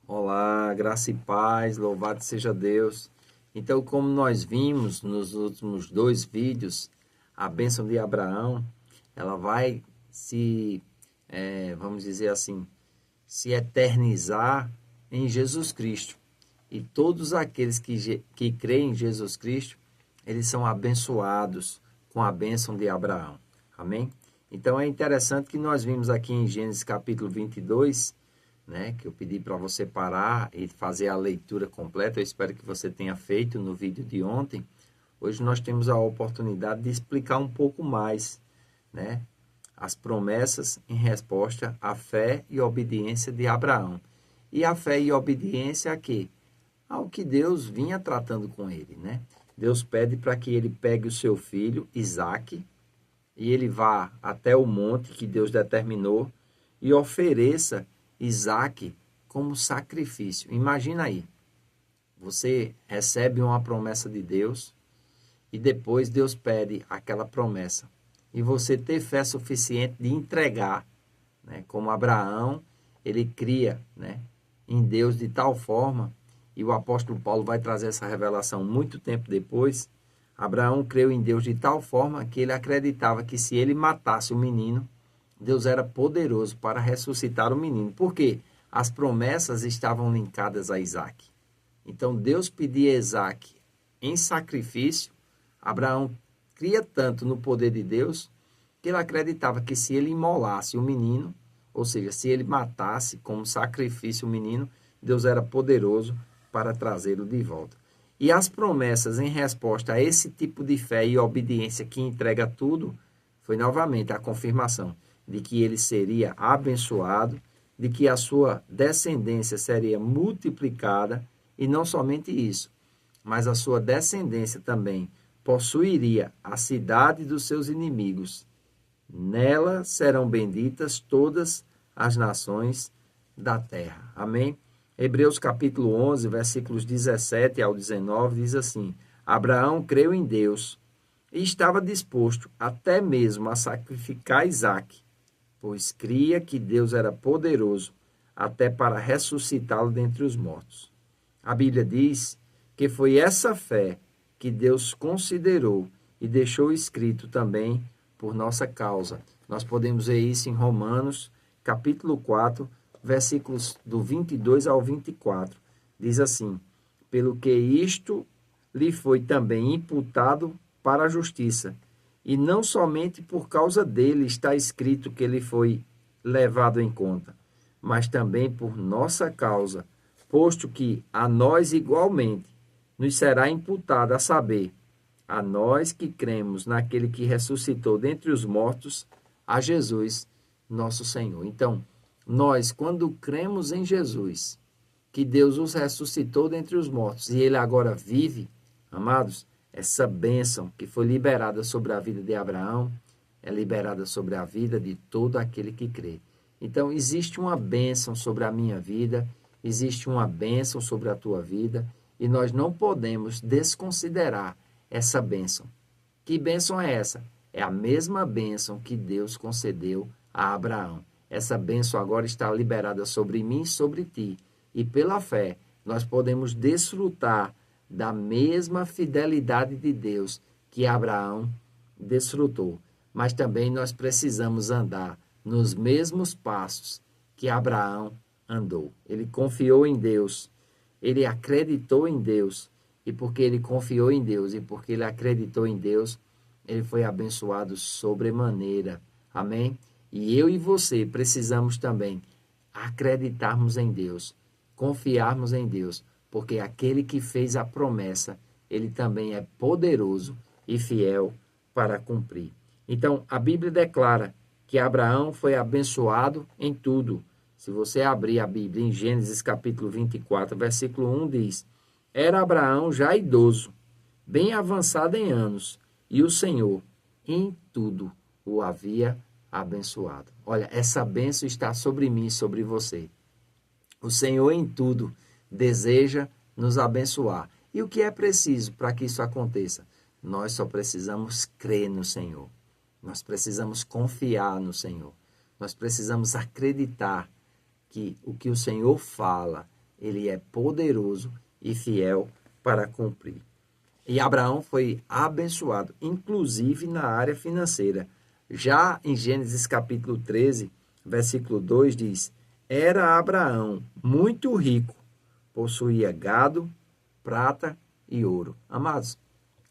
Olá, graça e paz, louvado seja Deus. Então, como nós vimos nos últimos dois vídeos, a bênção de Abraão, ela vai vamos dizer assim, se eternizar em Jesus Cristo. E todos aqueles que creem em Jesus Cristo, eles são abençoados com a bênção de Abraão. Amém? Então, é interessante que nós vimos aqui em Gênesis capítulo 22, né, que eu pedi para você parar e fazer a leitura completa. Eu espero que você tenha feito no vídeo de ontem. Hoje nós temos a oportunidade de explicar um pouco mais, né, as promessas em resposta à fé e obediência de Abraão. E a fé e obediência a quê? Ao que Deus vinha tratando com ele, né? Deus pede para que ele pegue o seu filho, Isaque, e ele vá até o monte que Deus determinou e ofereça Isaque como sacrifício. Imagina aí, você recebe uma promessa de Deus e depois Deus pede aquela promessa. E você ter fé suficiente de entregar, né? Como Abraão, ele cria, né, em Deus de tal forma, e o apóstolo Paulo vai trazer essa revelação muito tempo depois. Abraão creu em Deus de tal forma que ele acreditava que se ele matasse o menino, Deus era poderoso para ressuscitar o menino. Por quê? As promessas estavam linkadas a Isaac. Então Deus pedia a Isaac em sacrifício. Abraão cria tanto no poder de Deus que ele acreditava que se ele imolasse o menino, ou seja, se ele matasse como sacrifício o menino, Deus era poderoso para trazê-lo de volta. E as promessas em resposta a esse tipo de fé e obediência que entrega tudo, foi novamente a confirmação de que ele seria abençoado, de que a sua descendência seria multiplicada, e não somente isso, mas a sua descendência também possuiria a cidade dos seus inimigos. Nela serão benditas todas as nações da terra. Amém? Hebreus capítulo 11, versículos 17 ao 19, diz assim: Abraão creu em Deus e estava disposto até mesmo a sacrificar Isaque, pois cria que Deus era poderoso até para ressuscitá-lo dentre os mortos. A Bíblia diz que foi essa fé que Deus considerou e deixou escrito também por nossa causa. Nós podemos ver isso em Romanos, capítulo 4, versículos do 22 ao 24. Diz assim: pelo que isto lhe foi também imputado para a justiça, e não somente por causa dele está escrito que ele foi levado em conta, mas também por nossa causa, posto que a nós igualmente nos será imputado a saber, a nós que cremos naquele que ressuscitou dentre os mortos, a Jesus, nosso Senhor. Então, nós, quando cremos em Jesus, que Deus os ressuscitou dentre os mortos e ele agora vive, amados, essa bênção que foi liberada sobre a vida de Abraão é liberada sobre a vida de todo aquele que crê. Então, existe uma bênção sobre a minha vida, existe uma bênção sobre a tua vida, e nós não podemos desconsiderar essa bênção. Que bênção é essa? É a mesma bênção que Deus concedeu a Abraão. Essa bênção agora está liberada sobre mim e sobre ti. E pela fé, nós podemos desfrutar da mesma fidelidade de Deus que Abraão desfrutou. Mas também nós precisamos andar nos mesmos passos que Abraão andou. Ele confiou em Deus, ele acreditou em Deus, e porque ele confiou em Deus e porque ele acreditou em Deus, ele foi abençoado sobremaneira. Amém? E eu e você precisamos também acreditarmos em Deus, confiarmos em Deus, porque aquele que fez a promessa, ele também é poderoso e fiel para cumprir. Então, a Bíblia declara que Abraão foi abençoado em tudo. Se você abrir a Bíblia em Gênesis capítulo 24, versículo 1 diz: era Abraão já idoso, bem avançado em anos, e o Senhor em tudo o havia abençoado. Olha, essa bênção está sobre mim e sobre você. O Senhor em tudo deseja nos abençoar. E o que é preciso para que isso aconteça? Nós só precisamos crer no Senhor. Nós precisamos confiar no Senhor. Nós precisamos acreditar que o Senhor fala, ele é poderoso e fiel para cumprir. E Abraão foi abençoado, inclusive na área financeira. Já em Gênesis capítulo 13, versículo 2 diz: Era Abraão muito rico, possuía gado, prata e ouro. Amados,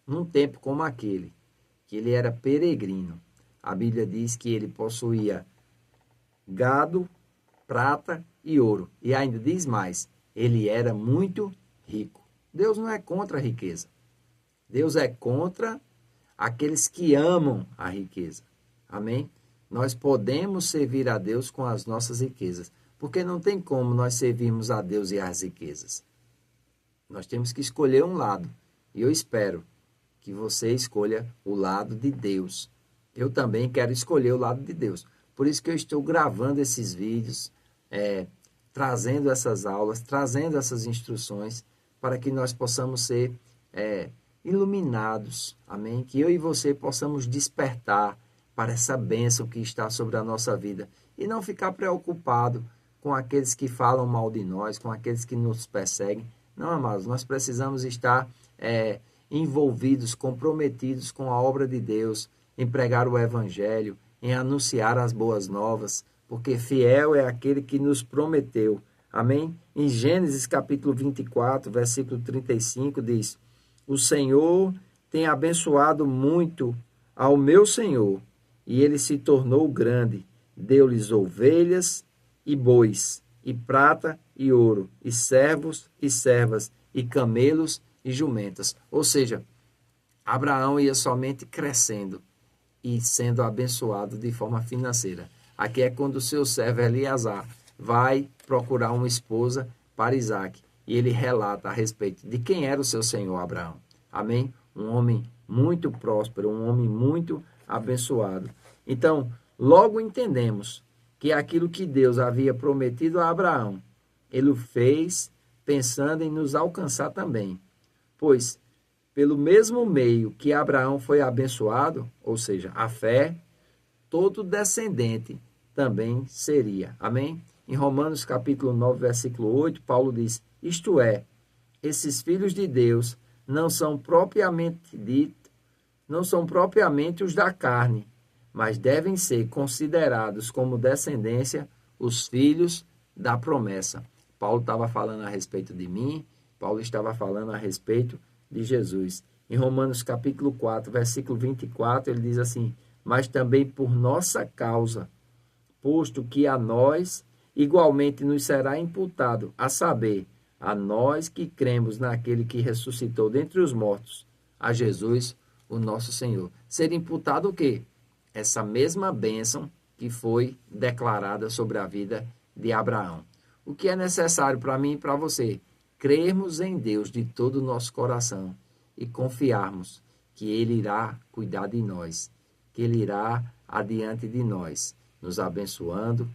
num tempo como aquele, que ele era peregrino, a Bíblia diz que ele possuía gado, prata e ouro. E ainda diz mais, ele era muito rico. Deus não é contra a riqueza. Deus é contra aqueles que amam a riqueza. Amém? Nós podemos servir a Deus com as nossas riquezas, porque não tem como nós servirmos a Deus e as riquezas. Nós temos que escolher um lado. E eu espero que você escolha o lado de Deus. Eu também quero escolher o lado de Deus. Por isso que eu estou gravando esses vídeos, trazendo essas aulas, trazendo essas instruções, para que nós possamos ser iluminados, amém? Que eu e você possamos despertar para essa bênção que está sobre a nossa vida e não ficar preocupado com aqueles que falam mal de nós, com aqueles que nos perseguem. Não, amados, nós precisamos estar envolvidos, comprometidos com a obra de Deus, em pregar o Evangelho, em anunciar as boas novas, porque fiel é aquele que nos prometeu. Amém? Em Gênesis capítulo 24, versículo 35, diz: O Senhor tem abençoado muito ao meu Senhor, e ele se tornou grande. Deu-lhes ovelhas e bois, e prata e ouro, e servos e servas, e camelos e jumentas. Ou seja, Abraão ia somente crescendo e sendo abençoado de forma financeira. Aqui é quando o seu servo Eliasar vai procurar uma esposa para Isaac. E ele relata a respeito de quem era o seu senhor Abraão. Amém? Um homem muito próspero, um homem muito abençoado. Então, logo entendemos que aquilo que Deus havia prometido a Abraão, ele o fez pensando em nos alcançar também. Pois, pelo mesmo meio que Abraão foi abençoado, ou seja, a fé, todo descendente também seria. Amém? Em Romanos capítulo 9, versículo 8, Paulo diz: Isto é, esses filhos de Deus não são propriamente os da carne, mas devem ser considerados como descendência os filhos da promessa. Paulo estava falando a respeito de mim, Paulo estava falando a respeito de Jesus. Em Romanos capítulo 4, versículo 24, ele diz assim: Mas também por nossa causa, posto que a nós igualmente nos será imputado, a saber, a nós que cremos naquele que ressuscitou dentre os mortos, a Jesus, o nosso Senhor. Ser imputado o quê? Essa mesma bênção que foi declarada sobre a vida de Abraão. O que é necessário para mim e para você? Crermos em Deus de todo o nosso coração e confiarmos que Ele irá cuidar de nós, que Ele irá adiante de nós, nos abençoando,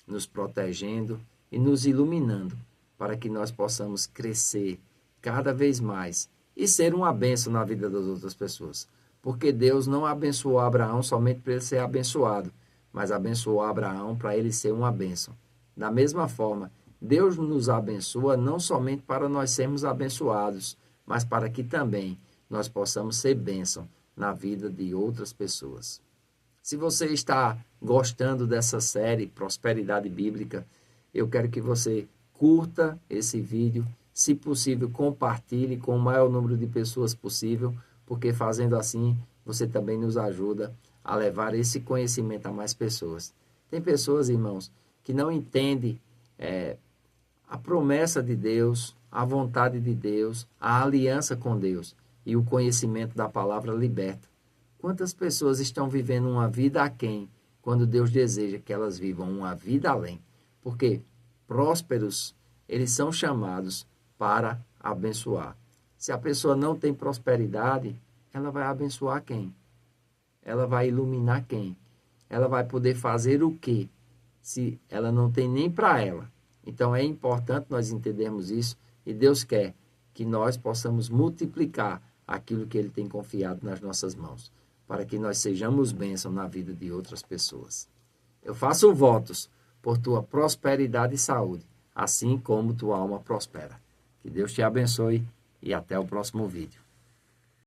nos protegendo e nos iluminando, para que nós possamos crescer cada vez mais e ser uma bênção na vida das outras pessoas. Porque Deus não abençoou Abraão somente para ele ser abençoado, mas abençoou Abraão para ele ser uma bênção. Da mesma forma, Deus nos abençoa não somente para nós sermos abençoados, mas para que também nós possamos ser bênção na vida de outras pessoas. Se você está gostando dessa série Prosperidade Bíblica, eu quero que você curta esse vídeo, se possível compartilhe com o maior número de pessoas possível, porque fazendo assim você também nos ajuda a levar esse conhecimento a mais pessoas. Tem pessoas, irmãos, que não entendem a promessa de Deus, a vontade de Deus, a aliança com Deus, e o conhecimento da palavra liberta. Quantas pessoas estão vivendo uma vida aquém, quando Deus deseja que elas vivam uma vida além? Porque prósperos, eles são chamados para abençoar. Se a pessoa não tem prosperidade, ela vai abençoar quem? Ela vai iluminar quem? Ela vai poder fazer o quê? Se ela não tem nem para ela. Então é importante nós entendermos isso, e Deus quer que nós possamos multiplicar aquilo que Ele tem confiado nas nossas mãos, para que nós sejamos bênção na vida de outras pessoas. Eu faço votos por tua prosperidade e saúde. assim como tua alma prospera. Que Deus te abençoe e até o próximo vídeo.